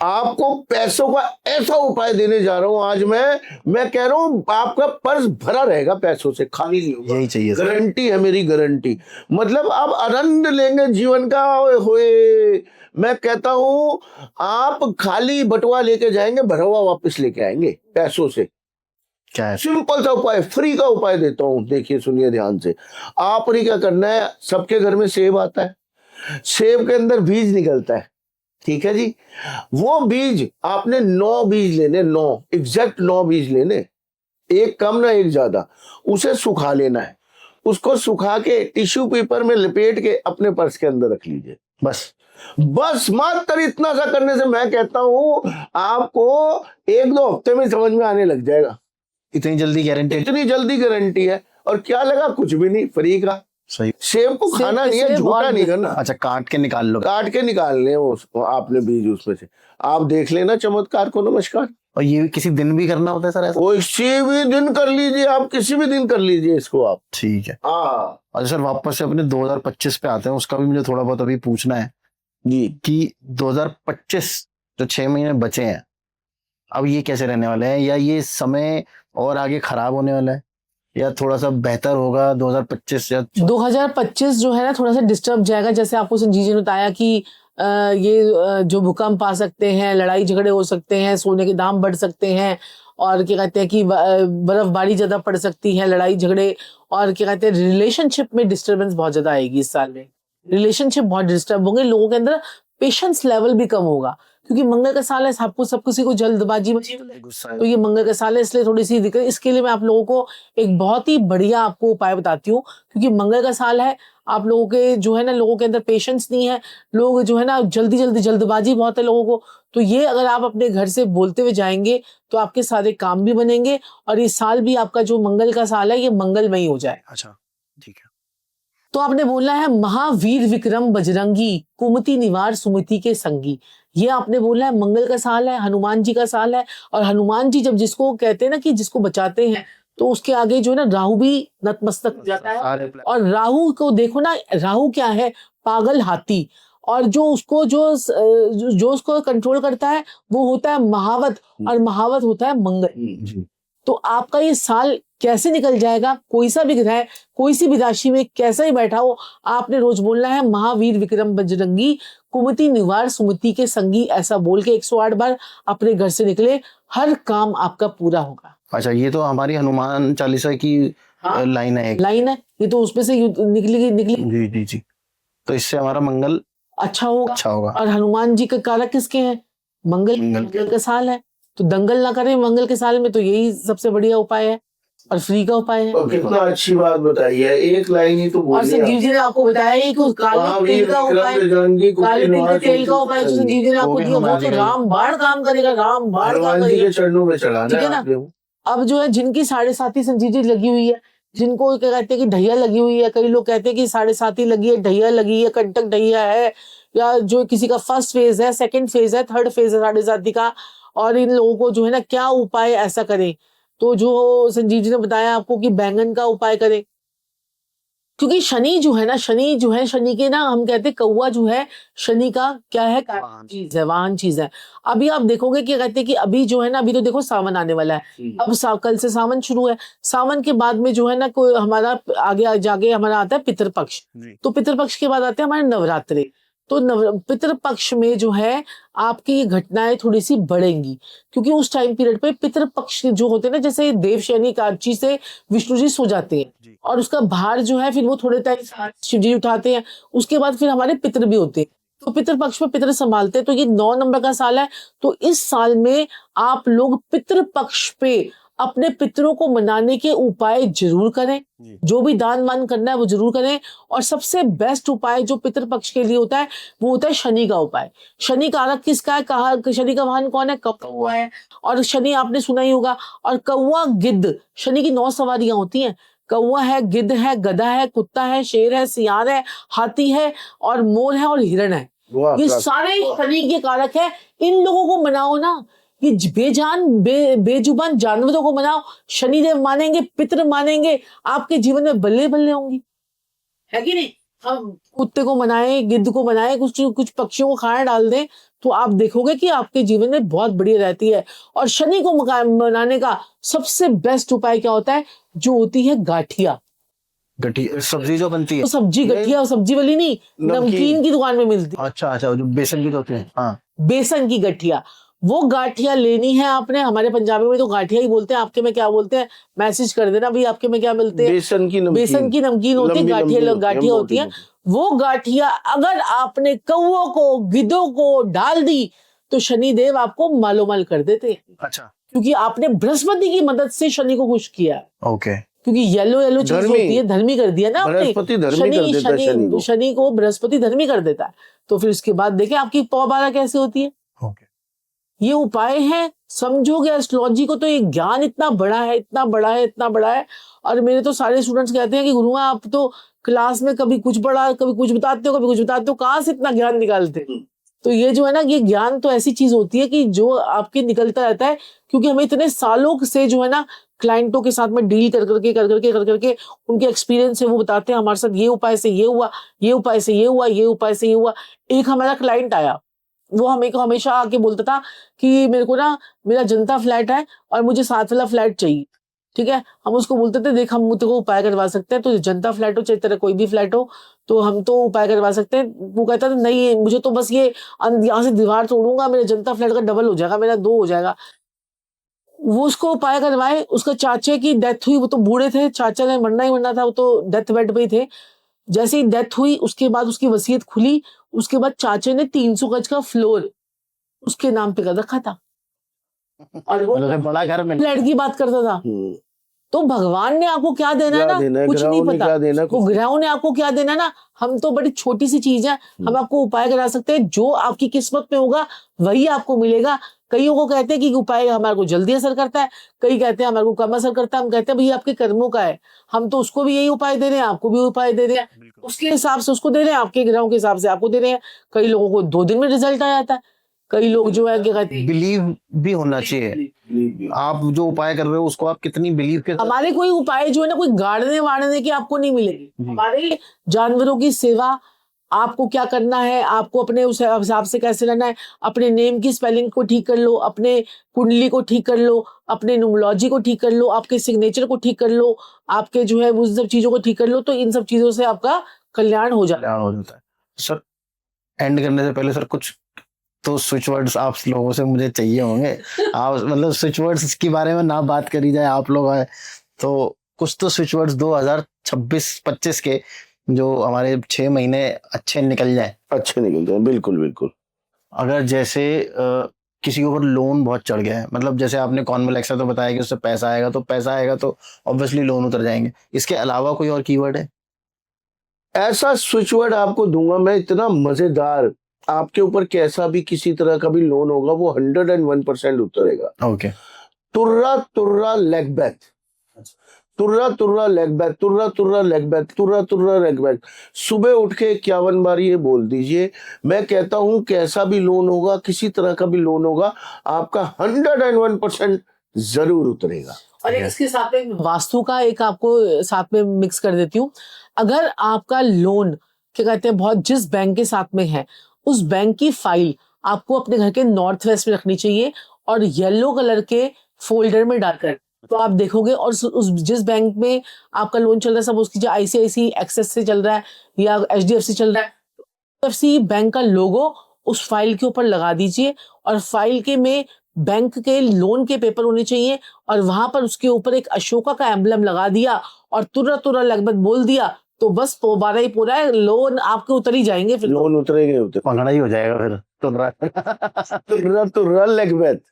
आपको पैसों का ऐसा उपाय देने जा रहा हूं आज मैं कह रहा हूं आपका पर्स भरा रहेगा पैसों से, खाली नहीं होगा। यही चाहिए सर। गारंटी है मेरी, गारंटी। मतलब आप आनंद लेंगे जीवन का। होए मैं कहता हूं आप खाली बटुआ लेके जाएंगे, भरा हुआ वापस लेके आएंगे पैसों से। क्या है? सिंपल सा उपाय, फ्री का उपाय देता हूं, देखिए सुनिए ध्यान से। आपने क्या करना है, सबके घर में सेब आता है, सेब के अंदर बीज निकलता है, ठीक है जी। वो बीज आपने 9 बीज लेने, 9 एग्जैक्ट 9 बीज लेने, एक कम ना एक ज्यादा। उसे सुखा लेना है, उसको सुखा के टिश्यू पेपर में लपेट के अपने पर्स के अंदर रख लीजिए। बस मात्र इतना सा करने से मैं कहता हूं आपको 1-2 हफ्ते में समझ में आने लग जाएगा। इतनी जल्दी गारंटी? इतनी जल्दी गारंटी है। और क्या लगा, कुछ भी नहीं, फ्री का। सही। सेब को खाना नहीं है, झूठा नहीं करना। अच्छा, काट के निकाल लो? काट के निकालने वो आपने बीज उसमें से। आप देख लेना चमत्कार को। नमस्कार। और ये किसी दिन भी करना होता है सर ऐसा? किसी भी दिन कर लीजिए आप, किसी भी दिन कर लीजिए इसको आप। ठीक है। हाँ। अच्छा सर, वापस से अपने 2025 पे आते हैं, उसका भी मुझे थोड़ा बहुत अभी पूछना है जी कि 2025 जो 6 महीने बचे हैं, अब ये कैसे रहने वाले हैं, या ये समय और आगे खराब होने वाला है, या थोड़ा सा बेहतर होगा 2025? या 2025 जो है ना थोड़ा सा डिस्टर्ब जाएगा। जैसे आपको संजीव जी ने बताया कि ये जो भूकंप आ सकते हैं, लड़ाई झगड़े हो सकते हैं, सोने के दाम बढ़ सकते हैं, और क्या कहते हैं कि बर्फबारी ज्यादा पड़ सकती है, लड़ाई झगड़े, और क्या कहते हैं रिलेशनशिप में डिस्टर्बेंस बहुत ज्यादा आएगी इस साल में। रिलेशनशिप बहुत डिस्टर्ब होंगे, लोगों के अंदर पेशेंस लेवल भी कम होगा, क्योंकि मंगल का साल है, सब किसी को जल्दबाजी में, तो ये मंगल का साल है, इसलिए थोड़ी सी दिक्कत। इसके लिए मैं आप लोगों को एक बहुत ही बढ़िया आपको उपाय बताती हूँ, क्योंकि मंगल का साल है। आप लोगों के जो है ना, लोगों के अंदर पेशेंस नहीं है, लोग जो है ना जल्दबाजी बहुत है लोगों को। तो ये अगर आप अपने घर से बोलते हुए जाएंगे तो आपके सारे काम भी बनेंगे, और ये साल भी आपका जो मंगल का साल है ये मंगलमयी हो जाए। अच्छा ठीक है। तो आपने बोलना है महावीर विक्रम बजरंगी, कुमति निवार सुमति के संगी। ये आपने बोलना है। मंगल का साल है, हनुमान जी का साल है, और हनुमान जी जब जिसको कहते हैं ना कि जिसको बचाते हैं, तो उसके आगे जो है ना राहु भी नतमस्तक हो जाता है। और राहु को देखो ना, राहु क्या है, पागल हाथी, और जो उसको कंट्रोल करता है वो होता है महावत, और महावत होता है मंगल। तो आपका ये साल कैसे निकल जाएगा, कोई सा भी ग्रह कोई सी भी राशि में कैसा ही बैठा हो, आपने रोज बोलना है महावीर विक्रम बजरंगी, कुमति निवार सुमति के संगी। ऐसा बोल के 108 बार अपने घर से निकले, हर काम आपका पूरा होगा। अच्छा, ये तो हमारी हनुमान चालीसा की लाइन है, लाइन है ये, तो उसमें से निकली। जी। तो इससे हमारा मंगल अच्छा होगा। और हनुमान जी का कारक किसके हैं, मंगल का साल है, तो दंगल ना करें मंगल के साल में, तो यही सबसे बढ़िया उपाय है और फ्री का उपाय है। और कितना अच्छी बात बताई है, एक लाइन ही तो बोली। और संजीव जी ने आपको बताया कि काले तिल का उपाय, तेल का उपाय संजीव जी ने आपको दिया, वो तो रामबाण काम करेगा, रामबाण काम करेगा, चरणों में चढ़ाना, ठीक है ना। अब जो है जिनकी 7.5 संजीव जी लगी हुई है, जिनको क्या कहते हैं कि ढैया लगी हुई है, कई लोग कहते हैं कि 7.5 लगी है, ढैया लगी है, कंटक ढैया है, या जो किसी का फर्स्ट फेज है, सेकंड फेज है, थर्ड फेज है 7.5 का, और इन लोगों को जो है ना क्या उपाय ऐसा करें, तो जो संजीव जी ने बताया आपको कि बैंगन का उपाय करें, क्योंकि शनि जो है, शनि के ना हम कहते हैं कौवा जो है शनि का क्या है, चीज है, वाहन चीज है। अभी आप देखोगे कि कहते हैं कि अभी जो है ना, अभी तो देखो सावन आने वाला है, अब कल से सावन शुरू है, सावन के बाद में जो है ना कोई हमारा आगे जाके हमारा आता है पितृपक्ष, तो पितृपक्ष के बाद आते हैं हमारे नवरात्रे। तो पितृपक्ष में जो है आपकी ये घटनाएं थोड़ी सी बढ़ेंगी, क्योंकि उस टाइम पीरियड पे पितृपक्ष जो होते हैं ना, जैसे देवशयनी काची से विष्णु जी सो जाते हैं, और उसका भार जो है फिर वो थोड़े टाइम शिव जी उठाते हैं, उसके बाद फिर हमारे पितृ भी होते हैं, तो पितृपक्ष में पितृ संभालते हैं। तो ये 9 नंबर का साल है, तो इस साल में आप लोग पितृपक्ष पे अपने पितरों को मनाने के उपाय जरूर करें, जो भी दान मान करना है वो जरूर करें। और सबसे बेस्ट उपाय जो पितृपक्ष के लिए होता है वो होता है शनि का उपाय। शनि कारक किसका है, कहा शनि का वाहन कौन है, कौवा है, और शनि आपने सुना ही होगा। और कौवा गिद्ध, शनि की 9 सवारियां होती हैं, कौवा है, गिद्ध है, गधा है, कुत्ता है, शेर है, सियार है, हाथी है, और मोर है, और हिरण है। ये सारे शनि के कारक है। इन लोगों को मनाओ ना, ये बेजुबान जानवरों को मनाओ, शनिदेव मानेंगे, पितृ मानेंगे, आपके जीवन में बल्ले बल्ले होंगी, है कि नहीं। हम कुत्ते को मनाए, गिद्ध को मनाए, कुछ पक्षियों को खाना डाल दें, तो आप देखोगे कि आपके जीवन में बहुत बढ़िया रहती है। और शनि को मनाने का सबसे बेस्ट उपाय क्या होता है? जो होती है गाठिया। गठी सब्जी जो बनती है। तो सब्जी गठिया, सब्जी वाली नहीं, नमकीन की दुकान में मिलती है। अच्छा अच्छा, जो बेसन की जो होती है। हाँ, बेसन की गठिया, वो गाठिया लेनी है आपने। हमारे पंजाबी में तो गाठिया ही बोलते हैं, आपके में क्या बोलते हैं मैसेज कर देना भाई, आपके में क्या मिलते हैं। बेसन की बेसन की नमकीन होती है, लंबी गाठिया लंबी गाठिया होती है। वो गाठिया अगर आपने कौओं को, गिद्धों को डाल दी तो शनिदेव आपको मालोमाल कर देते हैं, अच्छा, क्योंकि आपने बृहस्पति की मदद से शनि को खुश किया। ओके। क्योंकि येलो येलो चीज धर्मी। होती है, धर्मी कर दिया ना आपने। बृहस्पति धर्मी कर देता है शनि को। शनि को बृहस्पति धर्मी कर देता है। तो फिर उसके बाद देखें आपकी पौबारा कैसे होती है। ओके, ये उपाय है, समझोगे एस्ट्रोलॉजी को तो ये ज्ञान इतना बड़ा है, इतना बड़ा है, इतना बड़ा है। और मेरे तो सारे स्टूडेंट्स कहते हैं कि गुरुआ आप तो क्लास में कभी कुछ पढ़ा, कभी कुछ बताते हो, कभी कुछ बताते हो, कहाँ से इतना ज्ञान निकालते हो? तो ये जो है ना, ये ज्ञान तो ऐसी चीज होती है कि जो आपके निकलता रहता है, क्योंकि हमें इतने सालों से जो है ना क्लाइंटों के साथ में डील कर करके उनके एक्सपीरियंस से वो बताते हैं हमारे साथ ये उपाय से ये हुआ, ये उपाय से ये हुआ, ये उपाय से ये हुआ। एक हमारा क्लाइंट आया, वो हमें को हमेशा आके बोलता था कि मेरे को ना, मेरा जनता फ्लैट है और मुझे 7 वाला फ्लैट चाहिए। ठीक है, हम उसको बोलते थे देख हम तेरे को उपाय करवा सकते हैं, तो जनता फ्लैट हो चाहे तेरा कोई भी फ्लैट हो, तो हम तो उपाय करवा सकते हैं। वो कहता था नहीं, मुझे तो बस ये यहाँ से दीवार तोड़ूंगा, मेरे जनता फ्लैट का डबल हो जाएगा, मेरा 2 हो जाएगा। वो उसको उपाय करवाए, उसका चाचे की डेथ हुई, वो तो बूढ़े थे, चाचा ने मरना ही मरना था, वो तो डेथ बेड पे ही थे। जैसे ही डेथ हुई उसके बाद उसकी वसीयत खुली, उसके बाद चाचे ने 300 गज का फ्लोर उसके नाम पे कर रखा था, और वो मतलब बड़ा घर में। फ्लैट की बात करता था। तो भगवान ने आपको क्या देना है ना, कुछ नहीं पता। वो ग्रहों ने आपको क्या देना है ना, हम तो बड़ी छोटी सी चीज है, हम आपको उपाय करा सकते हैं। जो आपकी किस्मत में होगा वही आपको मिलेगा। कईयों को कहते हैं कि उपाय हमारे को जल्दी असर करता है, कई कहते हैं हमारे को कम असर करता है। हम कहते हैं भैया आपके कर्मों का है, हम तो उसको भी यही उपाय दे रहे हैं, आपको भी उपाय दे रहे हैं, उसके हिसाब से उसको दे रहे हैं, आपके ग्रहों के हिसाब से आपको दे रहे हैं। कई लोगों को 2 दिन में रिजल्ट आ जाता है, कई लोग जो है क्या कहते हैं, बिलीव भी होना चाहिए। आप जो उपाय कर रहे हो उसको आप कितनी बिलीव के। हमारे कोई उपाय जो है ना कोई गाड़ने वाड़ने की आपको नहीं मिलेगी। हमारे जानवरों की सेवा, आपको क्या करना है, आपको अपने उस हिसाब से कैसे रहना है। अपने नेम की स्पेलिंग को ठीक कर लो, अपने कुंडली को ठीक कर लो, अपने न्यूमरोलॉजी को ठीक कर लो, आपके सिग्नेचर को ठीक कर लो, आपके जो है वो सब चीजों को ठीक कर लो, तो इन सब चीजों से आपका कल्याण हो जाता है। सर एंड करने से पहले सर कुछ तो स्विच वर्ड्स आप लोगों से मुझे चाहिए होंगे। आप मतलब स्विच वर्ड्स के बारे में ना बात करी जाए, आप लोग आए तो कुछ तो स्विच वर्ड्स 2026-25 के जो हमारे 6 महीने अच्छे निकल जाए। बिल्कुल बिल्कुल। अगर जैसे किसी के ऊपर लोन बहुत चढ़ गया है, मतलब जैसे आपने कॉन्वेलेक्स तो बताया कि उससे पैसा आएगा तो ऑब्वियसली लोन उतर जाएंगे। इसके अलावा कोई और कीवर्ड है? ऐसा स्विच वर्ड आपको दूंगा मैं, इतना मजेदार, आपके ऊपर कैसा भी किसी तरह का भी लोन होगा वो 101% उतरेगा। ओके। तुर्रा तुर्रा लेग बैक, तुर्रा तुर्रा लेग बैक, तुर्रा तुर्रा लेग बैक, तुर्रा तुर्रा लेग बैक। सुबह उठ के 51 बार ये बोल दीजिए। मैं कहता हूं कैसा भी लोन होगा, किसी तरह का भी लोन होगा, आपका 101% जरूर उतरेगा। और इसके साथ में वास्तु का एक आपको साथ में मिक्स कर देती हूँ। अगर आपका लोन क्या कहते हैं बहुत जिस बैंक के साथ में है, उस बैंक की फाइल आपको अपने घर के नॉर्थ वेस्ट में रखनी चाहिए और येलो कलर के फोल्डर में डालकर, तो आप देखोगे। और उस जिस बैंक में आपका लोन चल रहा है, सब उसकी जो ICICI एक्सेस से चल रहा है या HDFC चल रहा है, HDFC बैंक का लोगो उस फाइल के ऊपर लगा दीजिए। और फाइल के में बैंक के लोन के पेपर होने चाहिए, और वहां पर उसके ऊपर एक अशोका का एम्बलम लगा दिया और तुर्रा तुर्रा लगभग बोल दिया, तो बस पोबारा ही पूरा है, लोन आपके उतर ही जाएंगे। फिर लोन उतरेंगे उतरे, पकड़ा ही हो जाएगा फिर। तुर्रा तुर्रा लेग बैक।